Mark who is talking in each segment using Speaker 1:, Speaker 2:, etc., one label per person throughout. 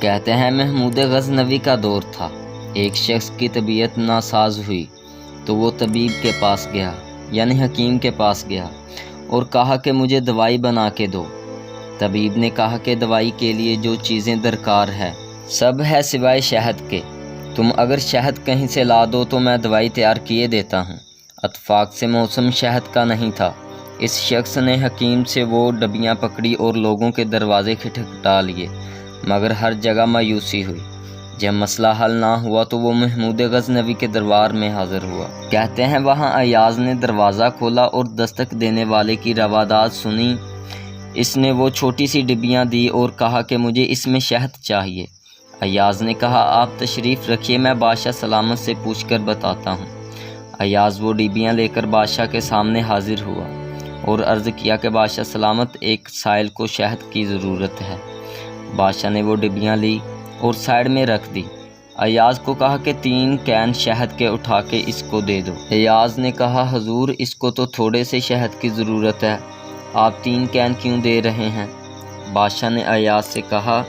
Speaker 1: کہتے ہیں محمود غزنوی کا دور تھا۔ ایک شخص کی طبیعت ناساز ہوئی تو وہ طبیب کے پاس گیا، یعنی حکیم کے پاس گیا اور کہا کہ مجھے دوائی بنا کے دو۔ طبیب نے کہا کہ دوائی کے لیے جو چیزیں درکار ہے سب ہے سوائے شہد کے، تم اگر شہد کہیں سے لا دو تو میں دوائی تیار کیے دیتا ہوں۔ اتفاق سے موسم شہد کا نہیں تھا۔ اس شخص نے حکیم سے وہ ڈبیاں پکڑی اور لوگوں کے دروازے کھٹکھٹا لیے، مگر ہر جگہ مایوسی ہوئی۔ جب مسئلہ حل نہ ہوا تو وہ محمود غزنوی کے دربار میں حاضر ہوا۔ کہتے ہیں وہاں ایاز نے دروازہ کھولا اور دستک دینے والے کی رواداد سنی۔ اس نے وہ چھوٹی سی ڈبیاں دی اور کہا کہ مجھے اس میں شہد چاہیے۔ ایاز نے کہا آپ تشریف رکھیے، میں بادشاہ سلامت سے پوچھ کر بتاتا ہوں۔ ایاز وہ ڈبیاں لے کر بادشاہ کے سامنے حاضر ہوا اور عرض کیا کہ بادشاہ سلامت، ایک سائل کو شہد کی ضرورت ہے۔ بادشاہ نے وہ ڈبیاں لی اور سائڈ میں رکھ دی۔ ایاز کو کہا کہ 3 کین شہد کے اٹھا کے اس کو دے دو۔ ایاز نے کہا حضور اس کو تو تھوڑے سے شہد کی ضرورت ہے، آپ 3 کین کیوں دے رہے ہیں؟ بادشاہ نے ایاز سے کہا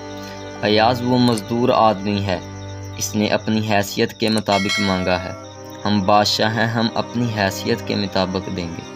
Speaker 1: ایاز وہ مزدور آدمی ہے، اس نے اپنی حیثیت کے مطابق مانگا ہے، ہم بادشاہ ہیں، ہم اپنی حیثیت کے مطابق دیں گے۔